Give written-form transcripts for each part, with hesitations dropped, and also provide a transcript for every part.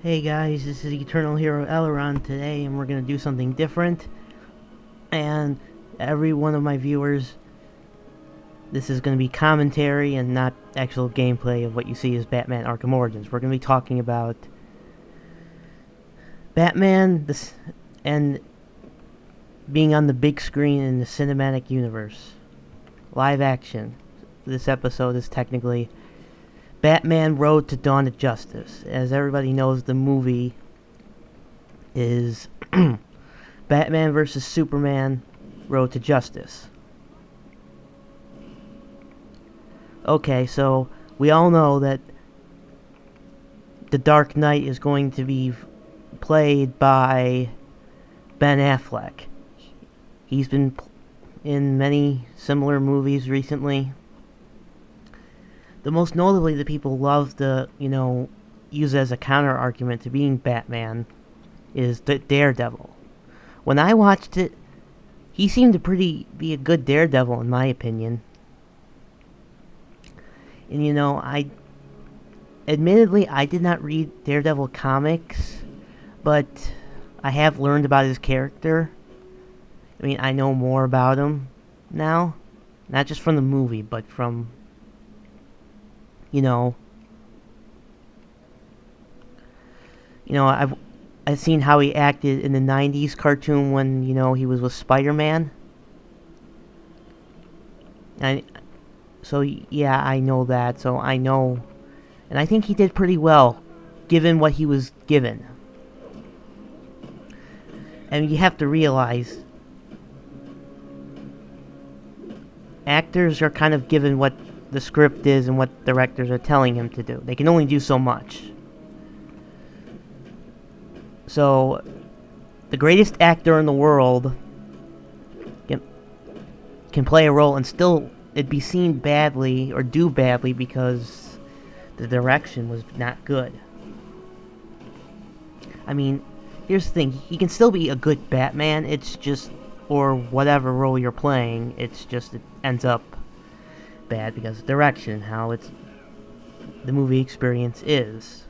Hey guys, this is Eternal Hero Elrond today, and we're going to do something different. And every one of my viewers, this is going to be commentary and not actual gameplay of what you see as Batman Arkham Origins. We're going to be talking about Batman and being on the big screen in the cinematic universe. Live action. This episode is technically Batman Road to Dawn of Justice. As everybody knows, the movie is Batman vs. Superman Road to Justice. Okay, so we all know that the Dark Knight is going to be played by Ben Affleck. He's been in many similar movies recently. The most notably that people love to, use as a counter argument to being Batman is the Daredevil. When I watched it, he seemed to be a good Daredevil in my opinion. And admittedly I did not read Daredevil comics, but I have learned about his character. I know more about him now, not just from the movie, but from I've seen how he acted in the 90s cartoon when, he was with Spider-Man. Yeah, I know that. So I know, and I think he did pretty well given what he was given. And you have to realize actors are kind of given what the script is and what directors are telling him to do. They can only do so much. So, the greatest actor in the world can play a role and still it'd be seen badly or do badly because the direction was not good. Here's the thing. He can still be a good Batman, it's just, or whatever role you're playing, it ends up bad because of direction, how the movie experience is,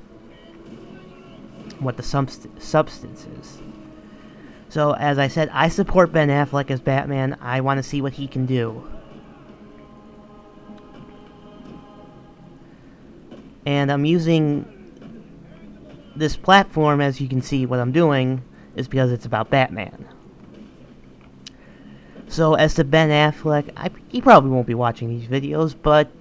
what the substance is. So, as I said, I support Ben Affleck as Batman. I want to see what he can do. And I'm using this platform, as you can see what I'm doing, is because it's about Batman. So, as to Ben Affleck, he probably won't be watching these videos, but,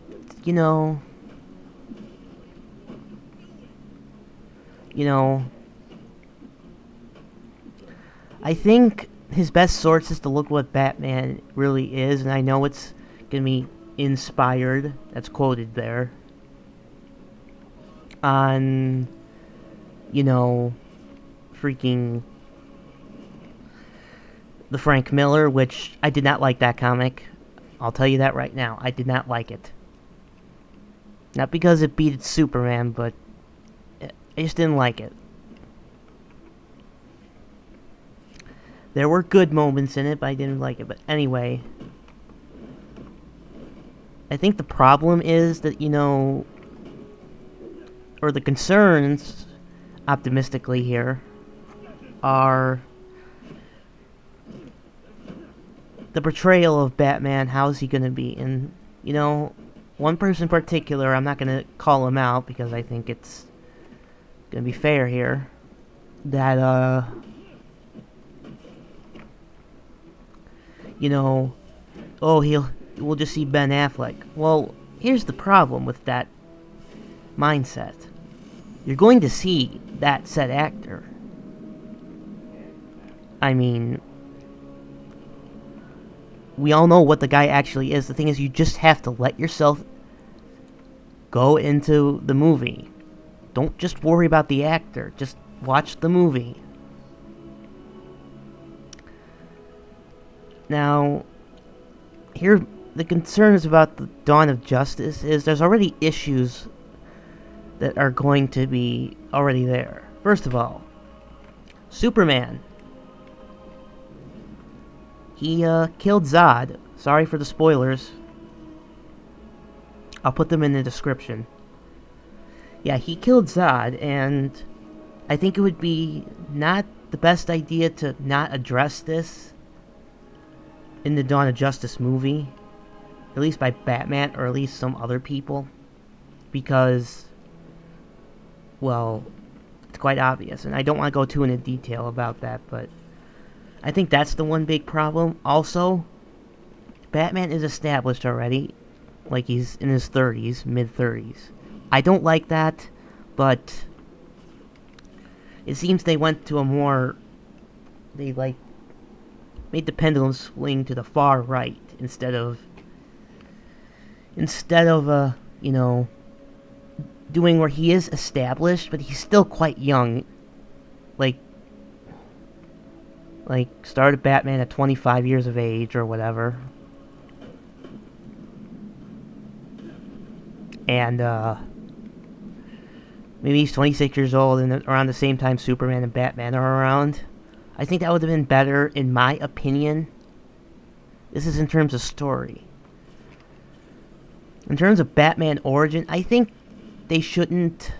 I think his best source is to look what Batman really is, and I know it's gonna be inspired, that's quoted there, on, freaking the Frank Miller, which I did not like that comic. I'll tell you that right now. I did not like it. Not because it beat Superman, but I just didn't like it. There were good moments in it, but I didn't like it. But anyway, I think the problem is that, or the concerns, optimistically here, are the portrayal of Batman. How is he going to be? And, one person in particular, I'm not going to call him out because I think it's going to be fair here, that, we'll just see Ben Affleck. Well, here's the problem with that mindset. You're going to see that said actor. We all know what the guy actually is. The thing is, you just have to let yourself go into the movie. Don't just worry about the actor. Just watch the movie. Now, here, the concerns about the Dawn of Justice is there's already issues that are going to be already there. First of all, Superman. He killed Zod. Sorry for the spoilers. I'll put them in the description. Yeah, he killed Zod, and I think it would be not the best idea to not address this in the Dawn of Justice movie, at least by Batman or at least some other people, because, well, it's quite obvious, and I don't want to go too into detail about that, but I think that's the one big problem. Also, Batman is established already, like he's in his 30s, mid-30s. I don't like that, but it seems they went to a more, they made the pendulum swing to the far right instead of you know, doing where he is established, but he's still quite young. Like started Batman at 25 years of age or whatever. And maybe he's 26 years old and around the same time Superman and Batman are around. I think that would have been better, in my opinion. This is in terms of story. In terms of Batman origin, I think they shouldn't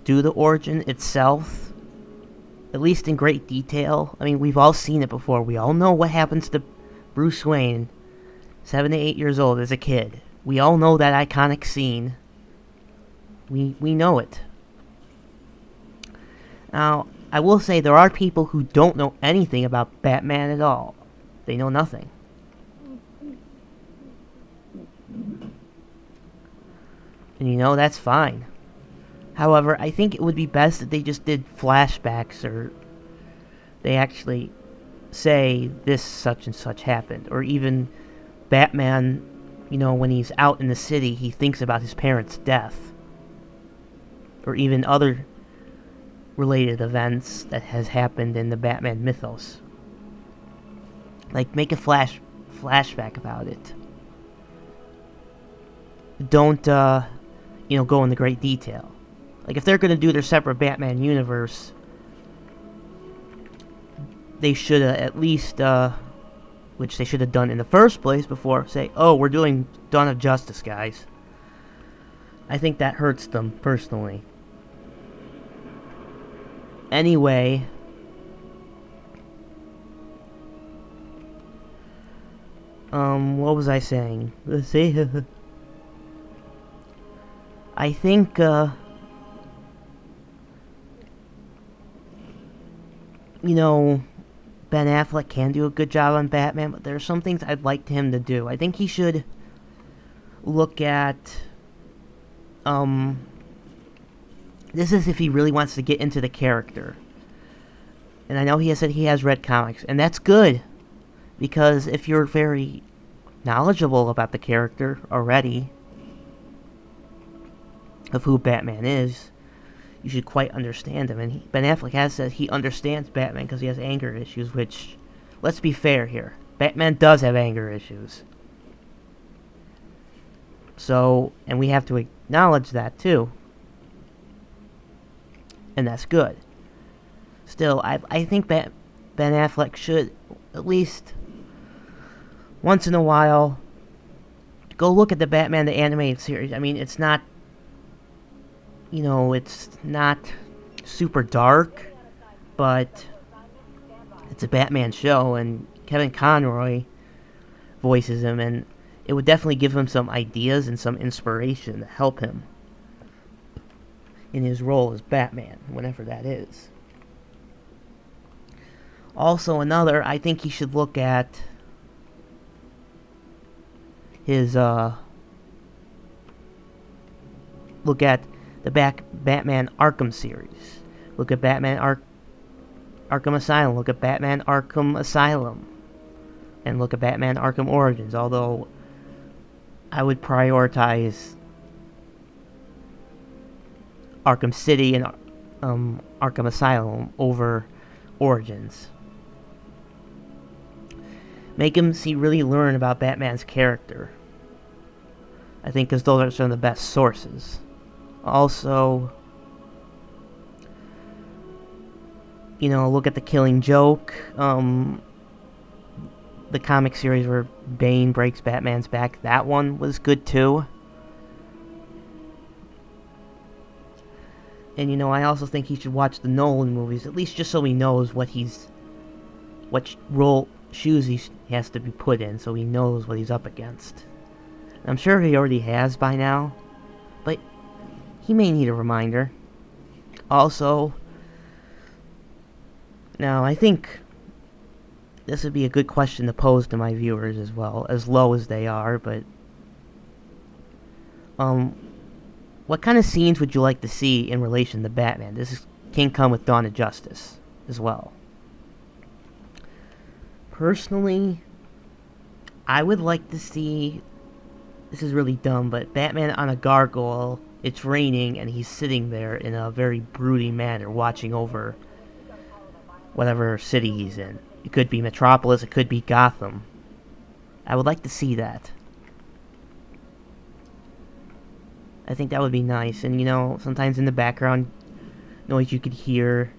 do the origin itself, at least in great detail. I mean, we've all seen it before. We all know what happens to Bruce Wayne, 7 to 8 years old, as a kid. We all know that iconic scene. We know it. Now, I will say there are people who don't know anything about Batman at all. They know nothing. And you know, that's fine. However, I think it would be best if they just did flashbacks, or they actually say this such and such happened. Or even Batman, you know, when he's out in the city, he thinks about his parents' death. Or even other related events that has happened in the Batman mythos. Like, make a flashback about it. Don't, you know, go into great detail. Like, if they're going to do their separate Batman universe, they should have at least, which they should have done in the first place before, say, oh, we're doing Dawn of Justice, guys. I think that hurts them, personally. Anyway, what was I saying? Let's see. I think, you know, Ben Affleck can do a good job on Batman, but there are some things I'd like him to do. I think he should look at, this is if he really wants to get into the character. And I know he has said he has read comics, and that's good, because if you're very knowledgeable about the character already, of who Batman is, you should quite understand him. And Ben Affleck has said he understands Batman because he has anger issues, which, let's be fair here, Batman does have anger issues. So, and we have to acknowledge that too. And that's good. Still, I think Ben Affleck should, at least once in a while, go look at the Batman the Animated Series. I mean, it's not, you know, it's not super dark, but it's a Batman show, and Kevin Conroy voices him, and it would definitely give him some ideas and some inspiration to help him in his role as Batman, whenever that is. Also, another, I think he should look at his, look at the Batman Arkham series. Look at Batman Arkham Asylum. Look at Batman Arkham Asylum. And look at Batman Arkham Origins, although I would prioritize Arkham City and Arkham Asylum over Origins. Make him really learn about Batman's character. I think because those are some of the best sources. Also, you know, look at The Killing Joke, the comic series where Bane breaks Batman's back. That one was good too. And you know, I also think he should watch the Nolan movies, at least just so he knows what role shoes he has to be put in, so he knows what he's up against. I'm sure he already has by now, but he may need a reminder. Also, now I think this would be a good question to pose to my viewers as well, as low as they are, but what kind of scenes would you like to see in relation to Batman? Can come with Dawn of Justice as well. Personally, I would like to see, this is really dumb, but Batman on a gargoyle, it's raining, and he's sitting there in a very broody manner, watching over whatever city he's in. It could be Metropolis, it could be Gotham. I would like to see that. I think that would be nice, and you know, sometimes in the background noise you could hear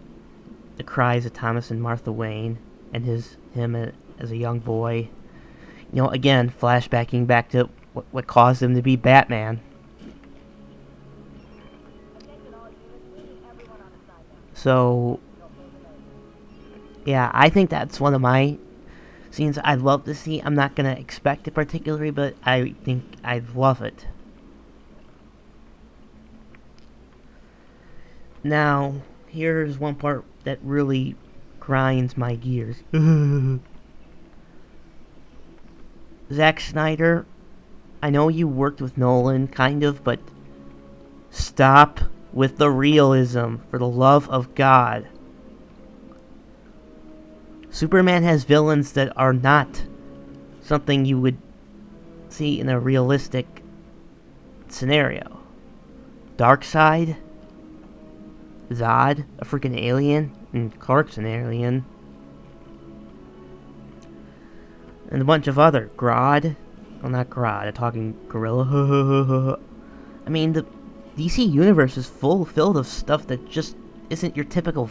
the cries of Thomas and Martha Wayne, and him as a young boy. You know, again, flashbacking back to what caused him to be Batman. So, yeah, I think that's one of my scenes I'd love to see. I'm not going to expect it particularly, but I think I'd love it. Now, here's one part that really grinds my gears. Zack Snyder, I know you worked with Nolan, kind of, but stop with the realism, for the love of God. Superman has villains that are not something you would see in a realistic scenario. Darkseid, Zod, a freaking alien, and Clark's an alien. And a bunch of other. Grodd. Well, not Grodd, I'm talking Gorilla. I mean, the DC universe is filled of stuff that just isn't your typical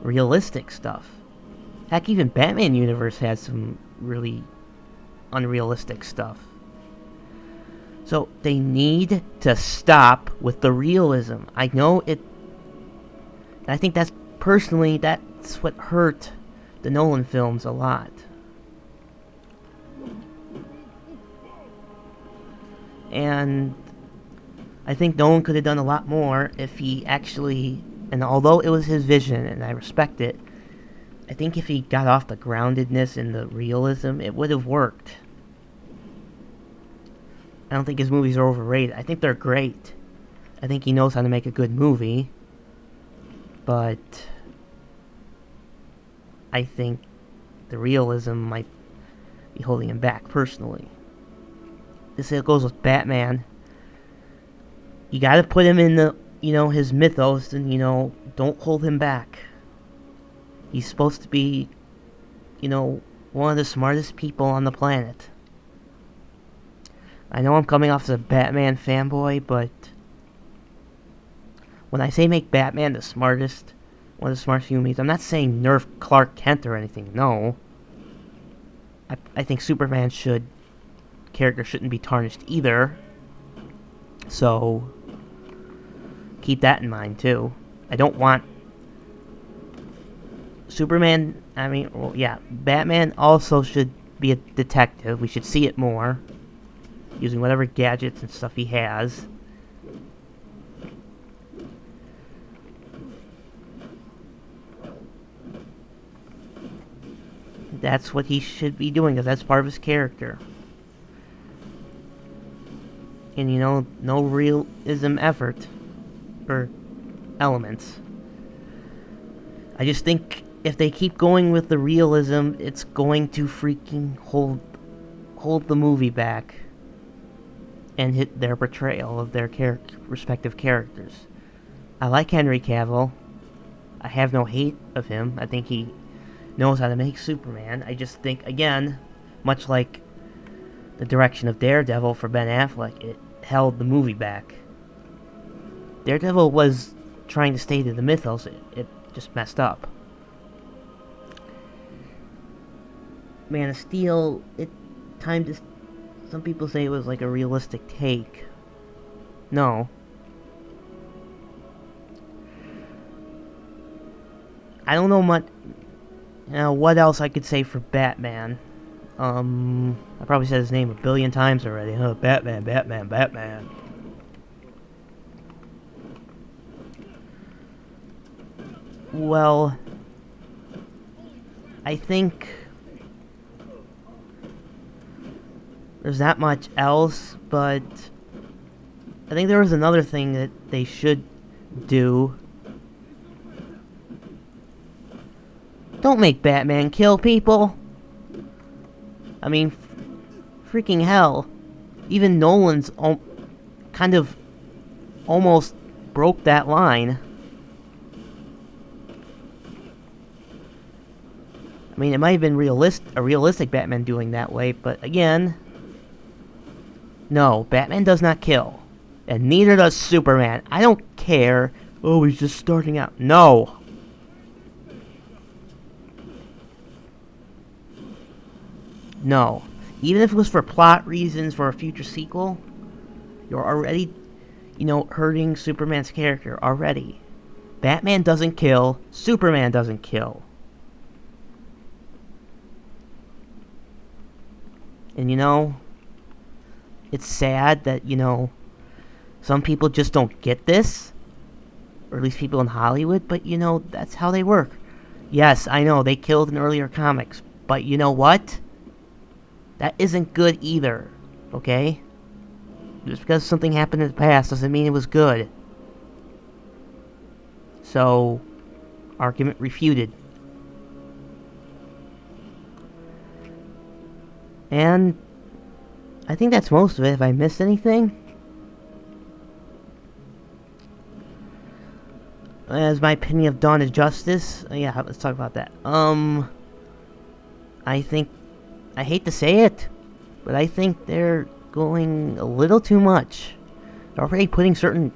realistic stuff. Heck, even Batman universe has some really unrealistic stuff. So, they need to stop with the realism. I know it... I think that's what hurt the Nolan films a lot. And I think Nolan could have done a lot more if he actually, and although it was his vision and I respect it, I think if he got off the groundedness and the realism, it would have worked. I don't think his movies are overrated. I think they're great. I think he knows how to make a good movie. But I think the realism might be holding him back personally. This goes with Batman. You gotta put him in the, his mythos, and, don't hold him back. He's supposed to be, one of the smartest people on the planet. I know I'm coming off as a Batman fanboy, but when I say make Batman the smartest, one of the smartest humans, I'm not saying nerf Clark Kent or anything, no. I think Superman character shouldn't be tarnished either. So, keep that in mind too. I don't want Superman, Batman also should be a detective. We should see it more, using whatever gadgets and stuff he has. That's what he should be doing, because that's part of his character. And, no realism effort, or elements. I just think if they keep going with the realism, it's going to freaking hold the movie back and hit their portrayal of their respective characters. I like Henry Cavill. I have no hate of him. I think he knows how to make Superman. I just think, again, much like the direction of Daredevil for Ben Affleck, it held the movie back. Daredevil was trying to stay to the mythos. It just messed up. Man of Steel, some people say it was like a realistic take. No. I don't know much. What else I could say for Batman? I probably said his name a billion times already. Batman, Batman, Batman. Well, I think there's not much else, but I think there was another thing that they should do. Don't make Batman kill people. I mean, freaking hell. Even Nolan's kind of almost broke that line. I mean, it might have been a realistic Batman doing that way, but again, no, Batman does not kill. And neither does Superman. I don't care. Oh, he's just starting out. No. No. Even if it was for plot reasons for a future sequel, you're already, hurting Superman's character already. Batman doesn't kill. Superman doesn't kill. And it's sad that, some people just don't get this. Or at least people in Hollywood, but that's how they work. Yes, I know, they killed in earlier comics, but you know what? That isn't good either, okay? Just because something happened in the past doesn't mean it was good. So, argument refuted. And I think that's most of it. Have I missed anything? As my opinion of Dawn of Justice, yeah, let's talk about that. I think, I hate to say it, but I think they're going a little too much. They're already putting certain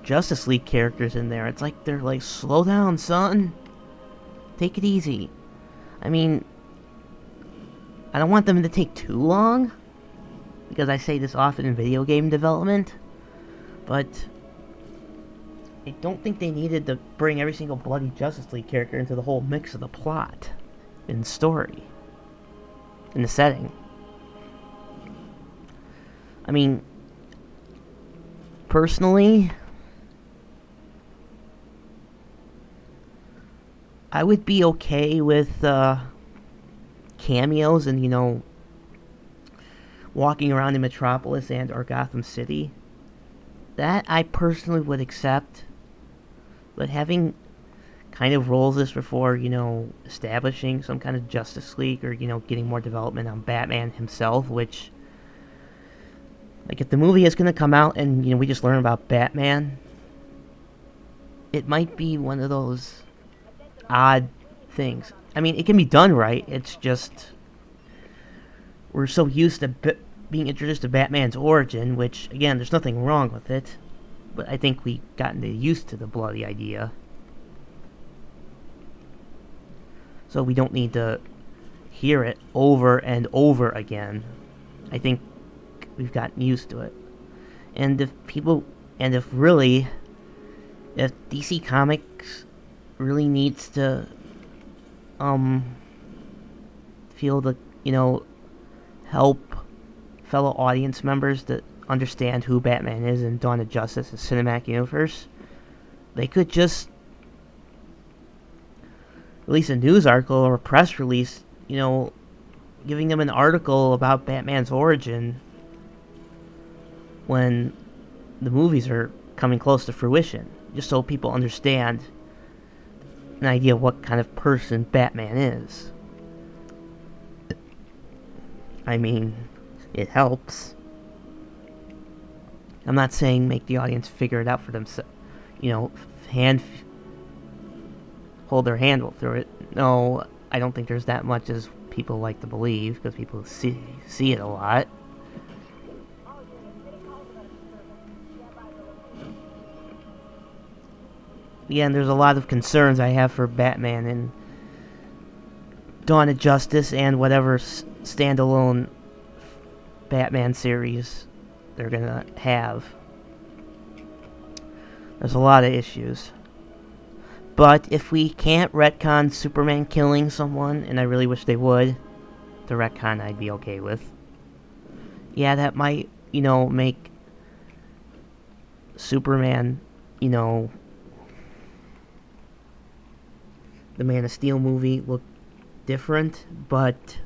Justice League characters in there. It's like they're like, slow down, son. Take it easy. I mean, I don't want them to take too long, because I say this often in video game development, but I don't think they needed to bring every single bloody Justice League character into the whole mix of the plot and story, in the setting. I mean, personally, I would be okay with cameos and, walking around in Metropolis and or Gotham City. That I personally would accept. But having kind of roles this before, establishing some kind of Justice League or, getting more development on Batman himself, which, like, if the movie is going to come out and, we just learn about Batman, it might be one of those odd things. I mean, it can be done right, it's just we're so used to being introduced to Batman's origin, which, again, there's nothing wrong with it, but I think we've gotten used to the bloody idea. So we don't need to hear it over and over again. I think we've gotten used to it. And if DC Comics really needs to, feel the, help fellow audience members to understand who Batman is in Dawn of Justice, the cinematic universe, they could just release a news article or a press release, giving them an article about Batman's origin when the movies are coming close to fruition, just so people understand an idea of what kind of person Batman is. I mean, it helps. I'm not saying make the audience figure it out for themselves, hold their handle through it. No, I don't think there's that much as people like to believe, because people see it a lot. Again, there's a lot of concerns I have for Batman in Dawn of Justice and whatever standalone Batman series they're gonna have. There's a lot of issues. But if we can't retcon Superman killing someone, and I really wish they would, the retcon I'd be okay with. Yeah, that might, make Superman, the Man of Steel movie look different, but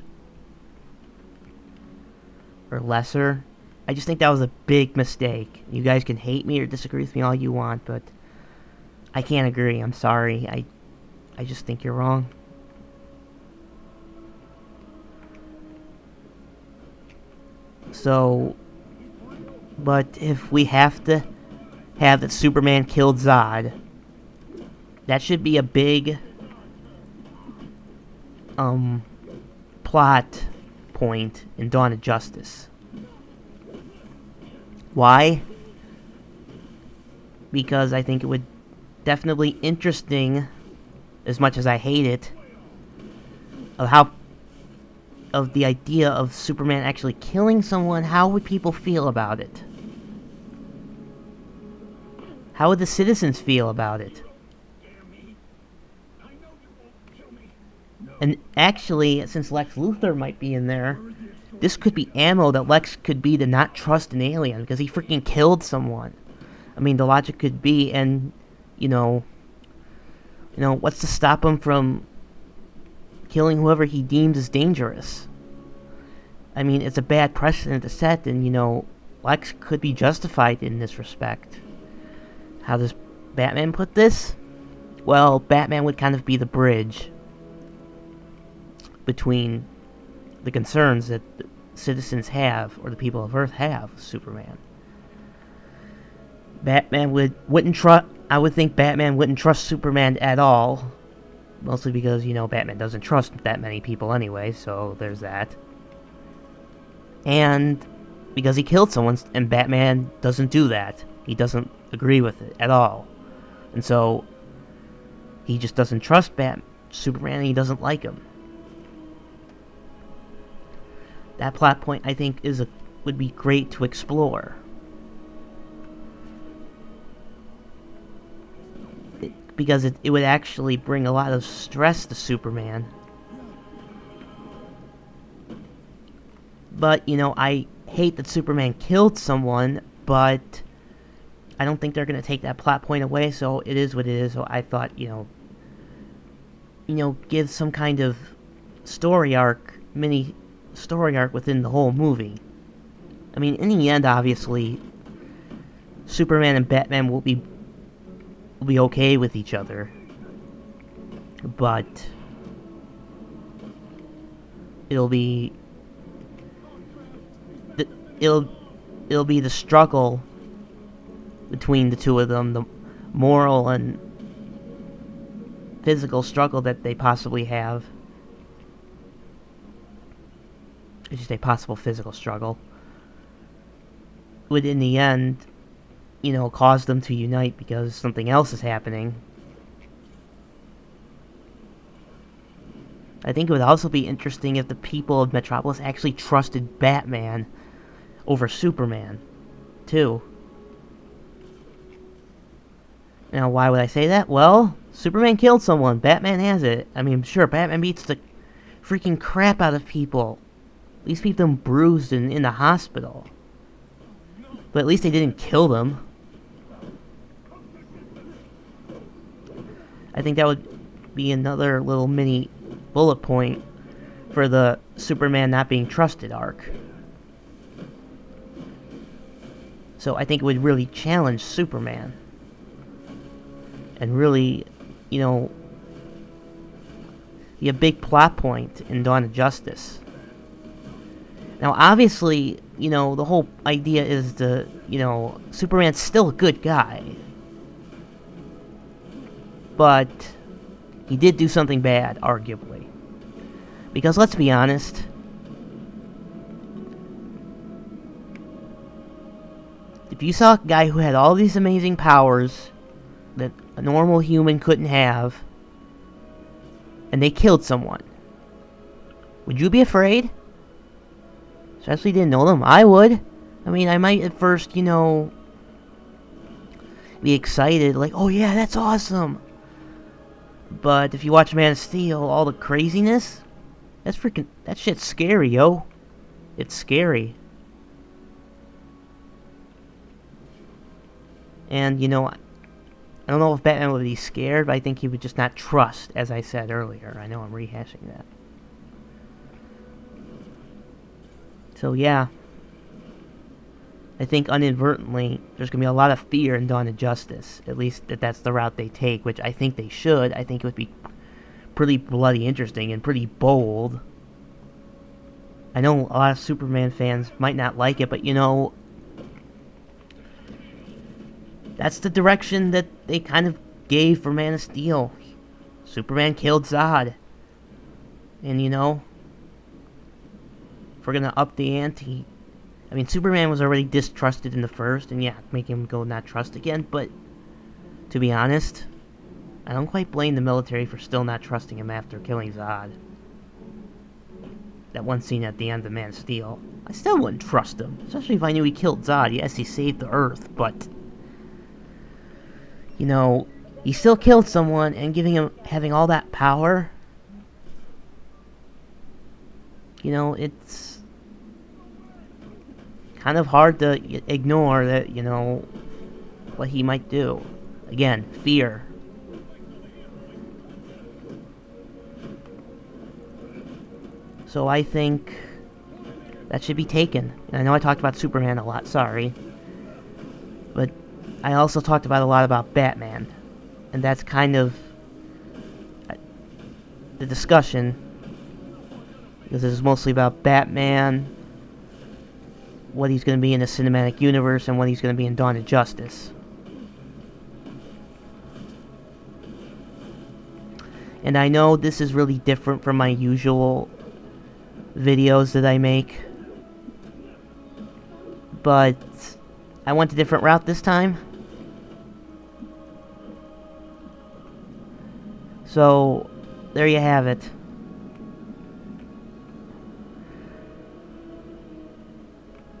or lesser. I just think that was a big mistake. You guys can hate me or disagree with me all you want, but I can't agree. I'm sorry. I just think you're wrong. So, but if we have to have that Superman killed Zod, that should be a big plot point in Dawn of Justice. Why? Because I think it would definitely interesting, as much as I hate it, of the idea of Superman actually killing someone. How would people feel about it? How would the citizens feel about it? And actually, since Lex Luthor might be in there, this could be ammo that Lex could be to not trust an alien, because he freaking killed someone. I mean, the logic could be, and, what's to stop him from killing whoever he deems as dangerous? I mean, it's a bad precedent to set, and, Lex could be justified in this respect. How does Batman put this? Well, Batman would kind of be the bridge between the concerns that the citizens have, or the people of Earth have, with Superman. I would think Batman wouldn't trust Superman at all. Mostly because, Batman doesn't trust that many people anyway, so there's that. And because he killed someone, and Batman doesn't do that. He doesn't agree with it at all. And so, he just doesn't trust Superman, and he doesn't like him. That plot point, I think, would be great to explore. Because it would actually bring a lot of stress to Superman. But, I hate that Superman killed someone, but I don't think they're going to take that plot point away, so it is what it is. So I thought, give some kind of mini story arc within the whole movie. I mean, in the end, obviously, Superman and Batman will be okay with each other, but it'll be the struggle between the two of them, the moral and physical struggle that they possibly have. It's just a possible physical struggle would, in the end, cause them to unite because something else is happening. I think it would also be interesting if the people of Metropolis actually trusted Batman over Superman, too. Now, why would I say that? Well, Superman killed someone. Batman has it. I mean, sure, Batman beats the freaking crap out of people. At least keep them bruised and in the hospital. But at least they didn't kill them. I think that would be another little mini bullet point for the Superman not being trusted arc. So I think it would really challenge Superman. And really, be a big plot point in Dawn of Justice. Now, obviously, the whole idea is Superman's still a good guy. But he did do something bad, arguably. Because let's be honest, if you saw a guy who had all these amazing powers that a normal human couldn't have, and they killed someone, would you be afraid? Especially didn't know them. I would. I mean, I might at first, be excited, like, oh yeah, that's awesome. But if you watch Man of Steel, all the craziness, that shit's scary, yo. It's scary. And, you know, I don't know if Batman would be scared, but I think he would just not trust, as I said earlier. I know I'm rehashing that. So, yeah. I think inadvertently, there's going to be a lot of fear in Dawn of Justice. At least that's the route they take, which I think they should. I think it would be pretty bloody interesting and pretty bold. I know a lot of Superman fans might not like it, but, you know, that's the direction that they kind of gave for Man of Steel. Superman killed Zod. And, you know, if we're going to up the ante... I mean, Superman was already distrusted in the first, and yeah, make him go not trust again, but to be honest, I don't quite blame the military for still not trusting him after killing Zod. That one scene at the end of Man of Steel. I still wouldn't trust him, especially if I knew he killed Zod. Yes, he saved the Earth, but... you know, he still killed someone, and having all that power... you know, it's... kind of hard to ignore that, you know, what he might do. Again, fear. So I think that should be taken. And I know I talked about Superman a lot, sorry. But I also talked a lot about Batman. And that's kind of the discussion. Because this is mostly about Batman, what he's going to be in the cinematic universe, and what he's going to be in Dawn of Justice. And I know this is really different from my usual videos that I make, but I went a different route this time. So, there you have it.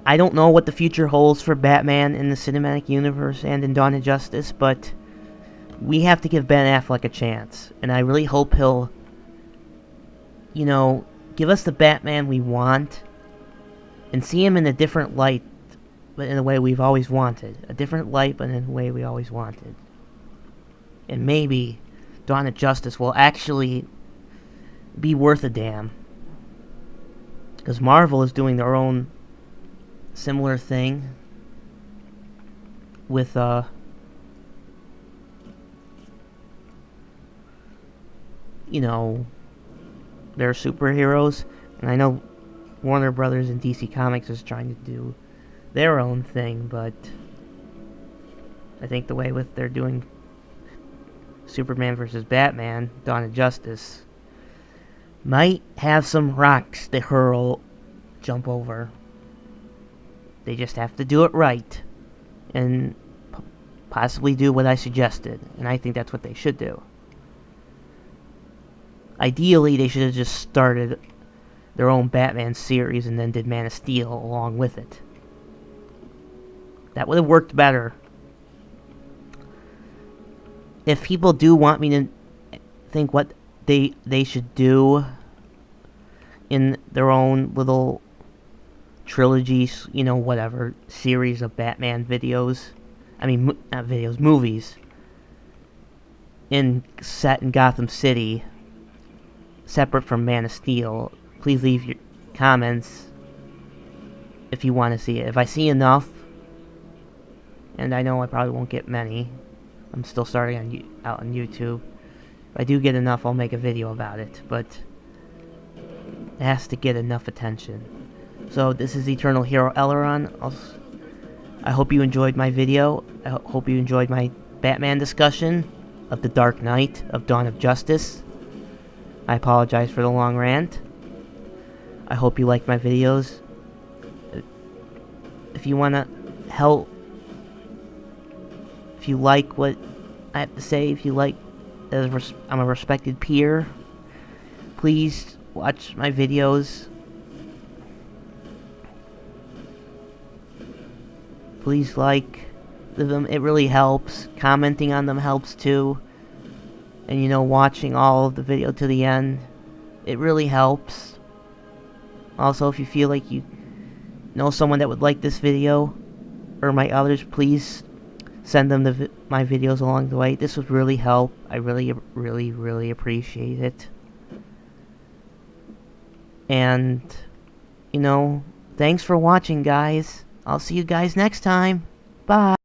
I don't know what the future holds for Batman in the cinematic universe and in Dawn of Justice, but we have to give Ben Affleck a chance. And I really hope he'll, you know, give us the Batman we want and see him in a different light, but in a way we've always wanted. A different light, but in a way we always wanted. And maybe Dawn of Justice will actually be worth a damn. Because Marvel is doing their own similar thing with you know, their superheroes, and I know Warner Brothers and DC Comics is trying to do their own thing, but I think the way with they're doing Superman versus Batman, Dawn of Justice, might have some rocks to jump over. They just have to do it right, and possibly do what I suggested, and I think that's what they should do. Ideally, they should have just started their own Batman series and then did Man of Steel along with it. That would have worked better. If people do want me to think what they should do in their own little trilogies, you know, whatever, series of Batman videos. I mean, not videos, movies. Set in Gotham City, separate from Man of Steel. Please leave your comments if you want to see it. If I see enough, and I know I probably won't get many, I'm still starting out on YouTube. If I do get enough, I'll make a video about it, but it has to get enough attention. So this is Eternal Hero Eleron. I hope you enjoyed my video. I hope you enjoyed my Batman discussion of The Dark Knight of Dawn of Justice. I apologize for the long rant. I hope you like my videos. If you want to help, if you like what I have to say, if you like, I'm a respected peer, please watch my videos. Please like them, it really helps. Commenting on them helps too. and, you know, watching all of the video to the end. It really helps. Also, if you feel like you know someone that would like this video, or my others, please send them my videos along the way. This would really help. I really, really, really appreciate it. And, you know, thanks for watching, guys. I'll see you guys next time. Bye.